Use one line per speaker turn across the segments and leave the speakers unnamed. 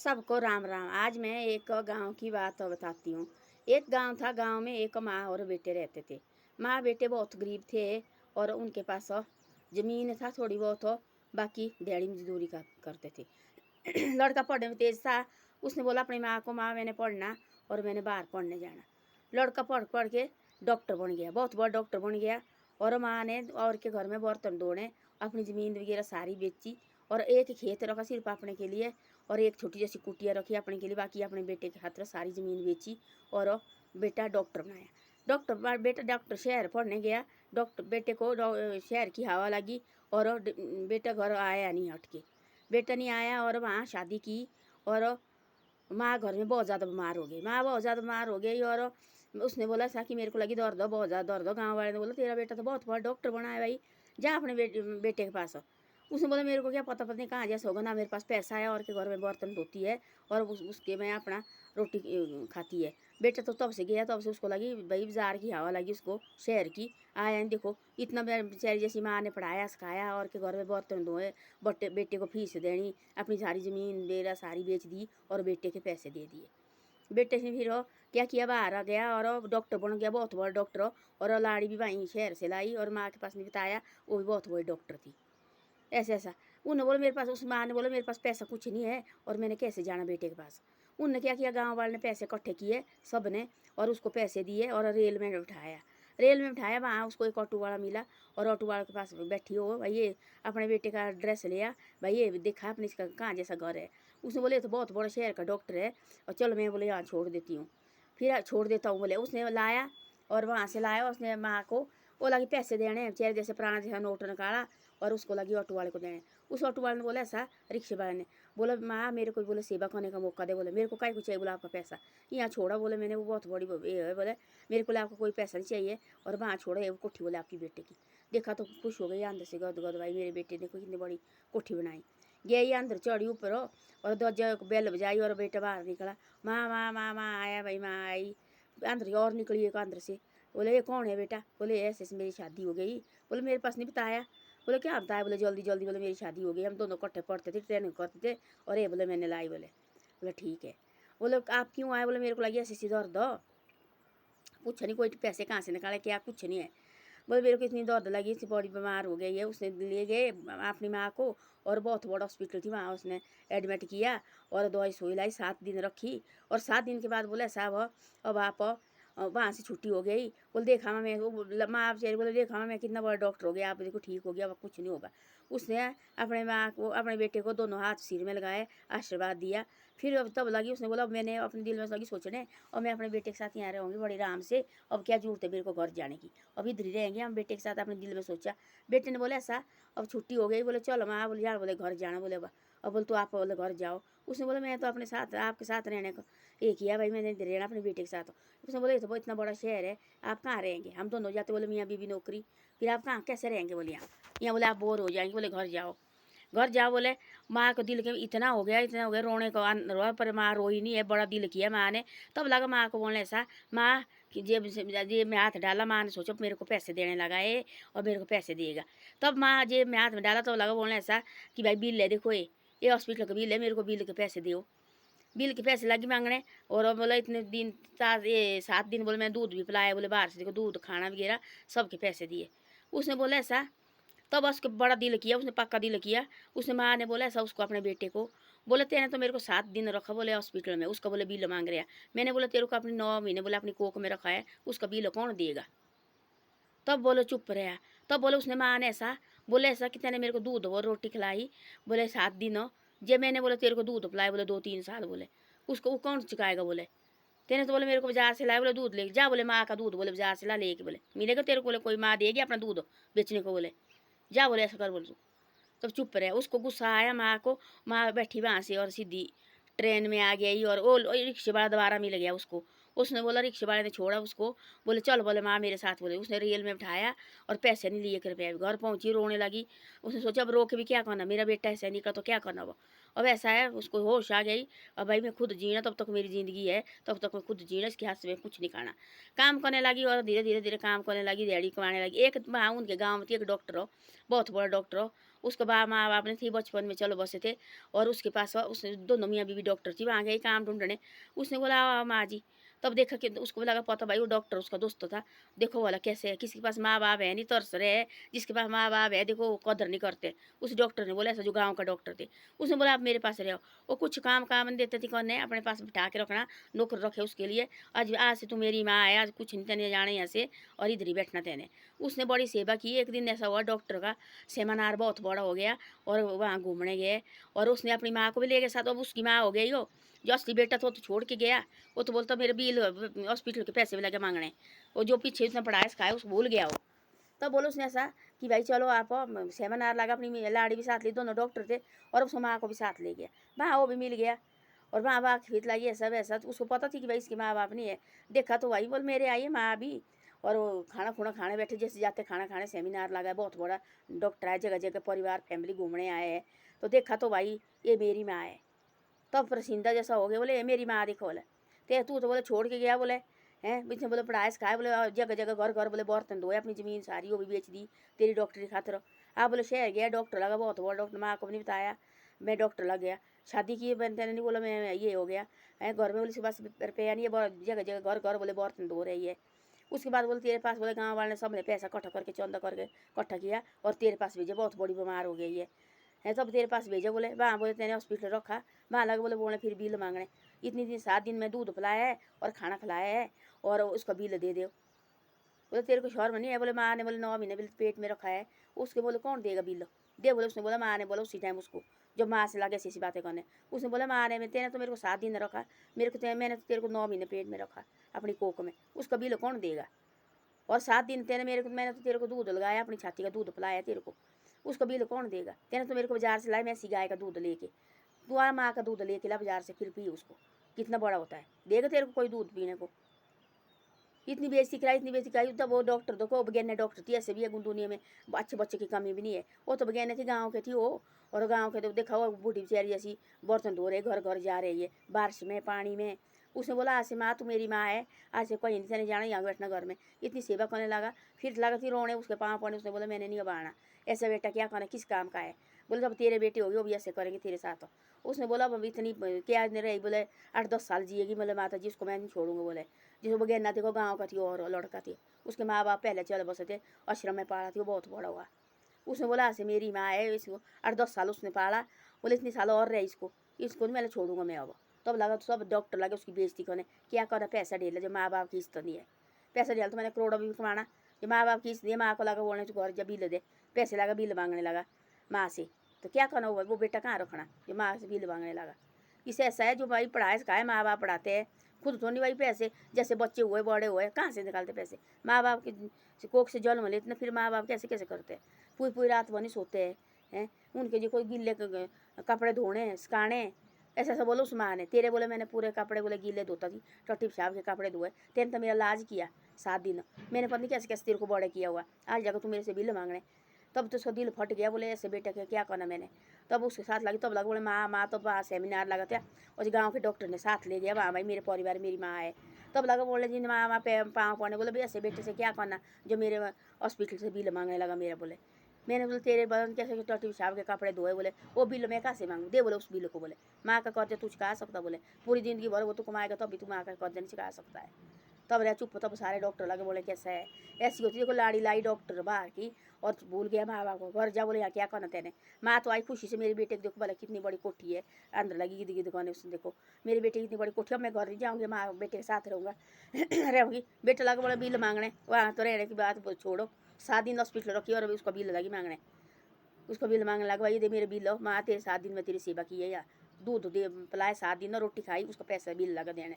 सबको राम राम। आज मैं एक गांव की बात बताती हूँ। एक गांव था। गांव में एक माँ और बेटे रहते थे। माँ बेटे बहुत गरीब थे और उनके पास जमीन था थोड़ी बहुत, बाकी दिहाड़ी मजदूरी का करते थे। लड़का पढ़ने में तेज था। उसने बोला अपनी माँ को, माँ मैंने पढ़ना और मैंने बाहर पढ़ने जाना। लड़का पढ़ पढ़ के डॉक्टर बन गया, बहुत बड़ा डॉक्टर बन गया। और माँ ने और के घर में बर्तन धोने, अपनी ज़मीन वगैरह सारी बेची और एक खेत रखा सिर्फ अपने के लिए, और एक छोटी जैसी कुटिया रखी अपने के लिए, बाकी अपने बेटे के खातिर सारी ज़मीन बेची और बेटा डॉक्टर बनाया। बेटा डॉक्टर शहर पढ़ने गया। डॉक्टर बेटे को शहर की हवा लगी और बेटा घर आया नहीं हट के। बेटा नहीं आया और वहाँ शादी की और माँ घर में बहुत ज़्यादा बीमार हो गई। माँ बहुत ज़्यादा बीमार हो गई और उसने बोला था कि मेरे को लगी दर्द हो, बहुत ज़्यादा दर्द हो। गाँव वाले ने बोला तेरा बेटा तो बहुत बड़ा डॉक्टर बना है भाई, जा अपने बेटे के पास। उसने बोला मेरे को क्या पता, पता नहीं कहाँ जैसे होगा ना, मेरे पास पैसा है और के घर में बर्तन धोती है और उसके में अपना रोटी खाती है। बेटा तो तब से गया, तब से उसको लगी भाई बाजार की हवा लगी उसको, शहर की आया। देखो इतना बेचारी जैसी माँ ने पढ़ाया सिखाया और के घर में बर्तन धोए, बेटे को फीस देनी, अपनी सारी ज़मीन बेरा सारी बेच दी और बेटे के पैसे दे दिए। बेटे से फिर क्या किया, बाहर आ गया और डॉक्टर बन गया, बहुत बड़ा डॉक्टर। और लाड़ी भी वहीं शहर से लाई और माँ के पास नहीं बताया, वो भी बहुत बड़ी डॉक्टर थी। ऐसे ऐसा उन्होंने बोला मेरे पास, उस माँ ने बोला मेरे पास पैसा कुछ नहीं है और मैंने कैसे जाना बेटे के पास। उनने क्या किया, गांव वाले ने पैसे इकट्ठे किए सब ने और उसको पैसे दिए और रेल में बिठाया। रेल में बिठाया, वहाँ उसको एक ऑटो वाला मिला और ऑटो वाले के पास बैठी हो, भाई ये अपने बेटे का एड्रेस लिया, भाई ये देखा अपने इसका कहाँ जैसा घर है। उसने बोले तो बहुत बड़ा शहर का डॉक्टर है और चलो मैं बोले यहाँ छोड़ देती हूँ, फिर छोड़ देता हूँ बोले। उसने लाया और वहाँ से लाया, उसने माँ को वो लगी पैसे देने, चेहरे जैसे पुराना जैसा नोट निकाला और उसको लगी ऑटो वाले को देने। उस ऑटो वाले ने बोला ऐसा, रिक्शे वाले ने बोला माँ मेरे को बोले सेवा करने का मौका दे, बोले मेरे को काय कुछ चाहिए, बोला आपका पैसा यहाँ छोड़ा, बोले मैंने वो बहुत बड़ी ये है, बोले मेरे को आपको कोई पैसा नहीं चाहिए और वहाँ छोड़ा है वो कोठी, बोले आपकी बेटे की। देखा तो खुश हो गई अंदर से, गद गद भाई मेरे बेटे ने कोई कितनी बड़ी कोठी बनाई। गई अंदर चढ़ी ऊपर और दरवाजा बेल बजाई और बेटा बाहर निकला, माँ माँ माँ माँ आया भाई, माँ आई अंदर और निकली एक अंदर से। बोले ये कौन है बेटा, बोले ऐसे ऐसे मेरी शादी हो गई। बोले मेरे पास नहीं बताया। बोले क्या बताया, बोले जल्दी जल्दी, बोले मेरी शादी हो गई, हम दोनों इकट्ठे पढ़ते थे, ट्रेनिंग करते थे और ये बोले मैंने लाई। बोले बोले ठीक है। बोले आप क्यों आए, बोले मेरे को लगी ऐसी सी दर्द हो। कुछ नहीं, कोई पैसे कहाँ से निकाले क्या, कुछ नहीं है। बोले मेरे को इतनी दर्द लगी, इतनी बड़ी बीमार हो गई है। उसने ले गए अपनी माँ को और बहुत बड़ा हॉस्पिटल थी, वहाँ उसने एडमिट किया और दवाई सुई लाई, 7 दिन रखी और 7 दिन के बाद बोले साहब अब आप वहाँ से छुट्टी हो गई। बोले देखा मैं, वो माँ आप बोले देखा मैं कितना बड़ा डॉक्टर हो गया, आप देखो ठीक हो गया, अब कुछ नहीं होगा। उसने अपने माँ को, अपने बेटे को दोनों हाथ सिर में लगाए, आशीर्वाद दिया। फिर अब तब लगी, उसने बोला मैंने अपने दिल में लगी सोचने और मैं अपने बेटे के साथ यहाँ रहूँगी बड़ी आराम से, अब क्या जरूरत है मेरे को घर जाने की, अब इधर ही रहेंगे हम बेटे के साथ। अपने दिल में सोचा। बेटे ने बोला ऐसा, अब छुट्टी हो गई, बोले चलो माँ, बोले यार, बोले घर जाना, बोले अब बोले तो आप बोले घर जाओ। उसने बोला मैं तो अपने साथ आपके साथ रहने को ये किया भाई, मैंने रहना अपने बेटे के साथ। उसने बोला ये तो इतना बड़ा शहर है, आप कहाँ रहेंगे, हम दोनों जाते, बोले मियाँ बीवी नौकरी, फिर आप कहाँ कैसे रहेंगे, बोले यहाँ बोले आप बोर हो जाएंगे, बोले घर जाओ घर जाओ। बोले माँ को दिल के इतना हो गया, इतना हो गया, रोने को रो, पर माँ रोई नहीं है, बड़ा दिल किया माँ ने। तब लगा माँ को बोलने ऐसा, माँ कि जेब में हाथ डाला, माँ ने सोचा मेरे को पैसे देने लगा है और मेरे को पैसे देगा। तब माँ जेब में हाथ में डाला तो लगा बोलने ऐसा कि भाई बिल है, देखो ये हॉस्पिटल का बिल है, मेरे को बिल के पैसे दो। बिल के पैसे लगी मांगने और बोला इतने दिन 7 दिन, बोले मैं दूध भी पिलाया, बोले बाहर से देखो दूध खाना वगैरह सबके पैसे दिए। उसने बोला ऐसा, तब उसको बड़ा दिल किया, उसने पक्का दिल किया। उसने माँ ने बोला ऐसा उसको, अपने बेटे को, बोले तेने तो मेरे को 7 दिन रखा, बोले हॉस्पिटल में, उसका बोले बिल मांग रहा। मैंने बोला तेरे को अपने 9 महीने बोले अपनी कोख में रखा है, उसका बिल कौन देगा। तब बोले चुप रहा। तब बोले उसने माँ ने ऐसा, बोले ऐसा कि तेने मेरे को दूध और रोटी खिलाई, बोले 7 दिन हो जे मैंने बोले तेरे को दूध पिलाए, बोले 2-3 साल, बोले उसको वो कौन चुकाएगा। बोले तेने तो बोले मेरे को बाजार से लाए, बोले दूध ले जा, बोले माँ का दूध बोले बाजार से ला लेके, बोले मिलेगा तेरे को, बोले कोई माँ देगी अपना दूध बेचने को, बोले जा, बोले ऐसा कर, बोले तू। तब चुप रहे। उसको गुस्सा आया माँ को, माँ बैठी वहाँ से और सीधी ट्रेन में आ गई और वो रिक्शे वाला दोबारा मिल गया उसको। उसने बोला, रिक्शे वाले ने छोड़ा उसको, बोले चल, बोले माँ मेरे साथ, बोले उसने रेल में बिठाया और पैसे नहीं लिए कृपया। घर पहुँची रोने लगी। उसने सोचा अब रो के भी क्या करना, मेरा बेटा ऐसा निकला तो क्या करना। वो अब ऐसा है, उसको होश आ गई, अब भाई मैं खुद जीना, तब तक मेरी ज़िंदगी है, तब तक मैं खुद जीना, इसके हाथ से मैं कुछ नहीं खाना। काम करने लगी और धीरे धीरे धीरे काम करने लगी, दिहाड़ी कमाने लगी। एक वहाँ उनके गाँव में थी एक डॉक्टर हो, बहुत बड़ा डॉक्टर हो, उसके बाद माँ बाप ने थी बचपन में चलो बसे थे, और उसके पास उसने दोनों मियाँ बीवी डॉक्टर थी, वहाँ गई काम ढूंढने। उसने बोला माँ जी, तब देखा कि उसको लगा पता भाई वो डॉक्टर उसका दोस्त था। देखो बोला कैसे है, किसी के पास माँ बाप है नहीं तरस रहे हैं, जिसके पास माँ बाप है देखो वो कदर नहीं करते। उस डॉक्टर ने बोला, ऐसा जो गाँव का डॉक्टर थे, उसने बोला आप मेरे पास रहो। वो कुछ काम काम नहीं देते थे करने, अपने पास बिठा के रखना, नौकर रखे उसके लिए। आज आज से तू मेरी माँ है, आज कुछ नहीं तेने जाने यहाँ से, और इधर ही बैठना तेने। उसने बड़ी सेवा की। एक दिन ऐसा हुआ डॉक्टर का सेमिनार बहुत बड़ा हो गया, और वहाँ घूमने गए, और उसने अपनी माँ को भी ले गया साथ। अब उसकी माँ हो गई हो, जो असली बेटा था वो तो छोड़ के गया। वो तो बोलता मेरे बिल हॉस्पिटल के पैसे भी लगे मांगने, वो जो पीछे उसने पढ़ाया सिखाया उसको भूल गया वो। तब बोलो उसने ऐसा कि भाई चलो आप सेमिनार लगा, अपनी लाड़ी भी साथ ली, दोनों डॉक्टर थे, और उसको माँ को भी साथ ले गया। वहाँ वो भी मिल गया, और माँ बाप खरीद लाई ये सब ऐसा। तो उसको पता थी कि भाई इसके माँ बाप नहीं है। देखा तो भाई बोल मेरे आई है माँ भी, और वो खाना खुना खाने बैठे, जैसे जाते खाना खाने। सेमिनार लगा है बहुत बड़ा, डॉक्टर आए जगह जगह, परिवार फैमिली घूमने आए हैं। तो देखा तो भाई ये मेरी माँ है। तब प्रसिंदा जैसा हो गया, बोले ये मेरी माँ देखो बोले, ते तू तो बोले छोड़ के गया बोले हैं, बीच में बोले पढ़ाए सिखाए, बोले जगह जगह घर घर बोले बर्तन धोए, अपनी ज़मीन सारी वो भी बेच दी तेरी डॉक्टरी खातिर। आप बोले शहर गया, डॉक्टर लगा बहुत बड़ा डॉक्टर, माँ को भी नहीं बताया मैं डॉक्टर लग गया। शादी की बनते नहीं बोला मैं ये हो गया है, घर में बोले से बस रुपया नहीं है, जगह जगह घर घर बोले बर्तन धो रही है। उसके बाद बोले तेरे पास, बोले गाँव वाले ने सबने पैसा इकट्ठा करके चंदा करके इकट्ठा किया और तेरे पास भेजे, बहुत बड़ी बीमार हो गई है तब तेरे पास भेजा। बोले वहाँ बोले तेने हॉस्पिटल रखा, वहाँ लगे बोले बोले फिर बिल मांगने। इतनी दिन 7 दिन में दूध पिलाया है और खाना खिलाया है, और उसका बिल दे दो। बोले तेरे को शौहर में नहीं है। बोले माँ ने बोले 9 महीने बिल पेट में रखा है। उसके बोले कौन देगा बिल, दे बोले। उसने बोला माँ ने बोला उसी टाइम उसको, जब माँ से लगे ऐसी बातें करने। उसने बोला माँ ने तेने तो मेरे को 7 दिन रखा, मैंने तो तेरे को 9 महीने पेट में रखा अपनी कोख में, उसका बिल कौन देगा। और 7 दिन तेने मैंने तो तेरे को दूध लगाया, अपनी छाती का दूध पिलाया तेरे को, उसका बिल कौन देगा। तेने तो मेरे को बाजार से लाया मैसी गाय का दूध लेके, तू आ माँ का दूध लेके ला बाजार से, फिर पी उसको, कितना बड़ा होता है, देगा तेरे को कोई दूध पीने को। इतनी बेइज्जती कराई, इतनी बेइज्जती कराई। तब वो डॉक्टर देखो बगैर डॉक्टर थी, ऐसे भी है दुनिया में अच्छे बच्चे की कमी भी नहीं है। वो तो बगैर थी, गाँव के थी वो, और गाँव के तो देखा वो बूढ़ी बेचारी ऐसी बर्तन धो रहे, घर घर जा रही है बारिश में पानी में। उसने बोला आज से माँ तू मेरी माँ है, आज से कहीं नहीं जाना, यहाँ बैठना घर में। इतनी सेवा करने लगा, फिर लगा थी रोने, उसके पाँव पड़े। उसने बोला मैंने नहीं अब आना, ऐसा बेटा क्या करना, किस काम का है। बोले जब तेरे बेटे होगी वो भी ऐसे करेंगे तेरे साथ। उसने बोला अब इतनी क्या नहीं रही, बोले 8-10 साल जिएगी, बोले माता जी उसको मैं नहीं छोड़ूंगा। बोले जिसको बगैर ना देखो गाँव का थी और लड़का थी, उसके माँ बाप पहले चले बसे थे, आश्रम में पाला थी, वो बहुत बड़ा हुआ। उसने बोला ऐसे मेरी माँ है, इसको 8-10 साल उसने पाला। बोले इतनी साल और रहे इसको, इसको नहीं मैं छोड़ूंगा मैं अब। तब लगा तो सब डॉक्टर लगे उसकी बेइज्जती करने, क्या करना पैसा डेला, जब माँ बाप की इज्जत नहीं है। पैसा डेला तो मैंने करोड़ों भी कमाना, जब माँ बाप की इज्जत नहीं, माँ को लगा बोलने तो घर जब बिल दे, पैसे लगा बिल मांगने लगा माँ से, तो क्या करना वो बेटा कहाँ रखना जो माँ से बिल मांगने लगा। इसे ऐसा है जो भाई पढ़ाए सिखाए, माँ बाप पढ़ाते हैं, खुद तो नहीं भाई पैसे, जैसे बच्चे हुए बड़े हुए कहाँ से निकालते पैसे। माँ बाप की कोख से जन्म लेते ना, फिर माँ बाप कैसे कैसे करते हैं, पूरी पूरी रात बनी सोते हैं। उनके जो कोई गिले कपड़े धोने सुखाने, ऐसा ऐसा बोलो उस माँ ने। तेरे बोले मैंने पूरे कपड़े बोले गीले धोता थी, टट्टी पेशाब के कपड़े धोए, तेने तो मेरा लाज किया 7 दिन, मैंने पता नहीं कैसे कैसे तेरे को बड़े किया हुआ, आज जाकर तू मेरे से बिल मांगने। तब तो उसका दिल फट गया, बोले ऐसे बेटे के क्या करना मैंने। तब उसके साथ लगी, तब लगा बोले माँ माँ, तो वहाँ सेमिनार लगा था और गाँव के डॉक्टर ने साथ ले गया, वहाँ भाई मेरे परिवार मेरी माँ है। तब लगा बोले जी माँ माँ पे पाँव पड़ने, बोले भाई ऐसे बेटे से क्या करना जो मेरे हॉस्पिटल से बिल मांगने लगा मेरा। बोले मैंने बोले तेरे बदन कैसे टट्टी पेशाब के कपड़े धोए, बोले वो बिल मैं कहाँ से मांगू, दे बोले उस बिल को। बोले माँ का कर्जा तू चुका सकता, बोले पूरी जिंदगी भर वो तो कमाएगा तब भी तू माँ का कर्जा नहीं चुका सकता है। तब रह चुप, तब सारे डॉक्टर लगे बोले कैसा है, ऐसी होती देखो लाड़ी लाई डॉक्टर बाहर की, और भूल गया माँ बाप को, घर जा बोले यहाँ क्या करना तेने। माँ तो आई खुशी से मेरे बेटे को देखो, बोले कितनी बड़ी कोठी है, अंदर लगी गिद गिद करने, उसने देखो मेरे बेटे की इतनी बड़ी कोठी, अब मैं घर नहीं जाऊँगी, माँ बेटे के साथ रहूँगा रहूँगी। बेटा लगा बोले बिल मांगने, वहाँ तो रहने की बात छोड़ो, 7 दिन हॉस्पिटल रखी और अभी उसका बिल लगी मांगने। उसको बिल मांगने लगा भाई दे मेरे बिल, माँ तेरे 7 दिन में तेरी सेवा की है, या दूध दे पिलाए 7 दिन, रोटी खाई, उसका पैसा बिल लगा देने।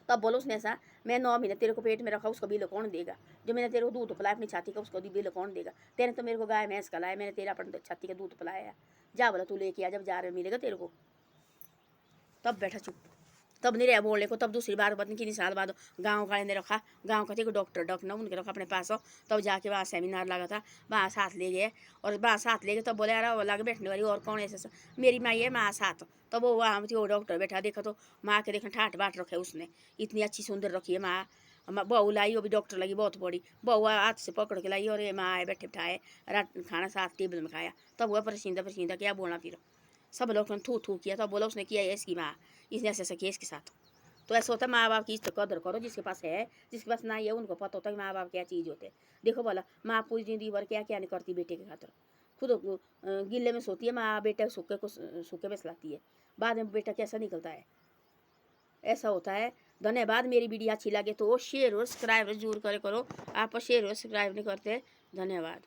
तब बोलो उसने ऐसा, मैं 9 महीने तेरे को पेट में रखा, उसका बिल कौन देगा। जो मैंने तेरे को दूध पिलाया अपनी छाती का, उसका बिल कौन देगा। तेने तो मेरे को गाय भैंस का लाया, मैंने तेरा अपनी छाती का दूध पिलाया। जा बोला तू लेके आ, जब जा रहे मिलेगा तेरे को। तब बैठा चुप, तब नहीं रहा बोलने को। तब दूसरी बार पता नहीं कितनी साल बाद गाँव वाले ने रखा, गाँव का थे डॉक्टर डॉक्टर उनके रखा अपने पास हो। तब जाके वहाँ सेमिनार लगा था, वहाँ साथ ले गए, और वहाँ साथ ले गए। तब बोले यार वो लगे बैठने वाली और कौन ऐसा, मेरी माँ है माँ साथ। तब वो वहाँ थी, वो डॉक्टर बैठा, देखा तो माँ के देखा ठाट बाट रखे उसने, इतनी अच्छी सुंदर रखी है माँ, बहू लाई, वो भी डॉक्टर लगी बहुत बड़ी बहू, हाथ से पकड़ के लाई और ये माँ आए बैठे बिठाए, रात खाना साथ टेबल में खाया। तब हुआ परसिंदा परसिंदा, क्या बोलना फिर। सब लोग ने थू थू किया, तब बोला उसने किया है इसकी माँ, इसने ऐसे ऐसा किया इसके साथ। तो ऐसा होता है, माँ बाप की इज्जत कदर करो, जिसके पास है, जिसके पास नहीं है उनको पता होता है कि माँ बाप क्या चीज़ होते हैं। देखो बोला, माँ पूरी जिंदगी भर क्या क्या नहीं करती बेटे के खातर, खुद गिले में सोती है माँ, बेटे सूखे को सूखे में सलाती है, बाद में बेटा कैसा निकलता है। ऐसा होता है। धन्यवाद। मेरी वीडियो अच्छी लगे तो शेयर और सब्सक्राइब जरूर करे करो। आप शेयर और सब्सक्राइब नहीं करते, धन्यवाद।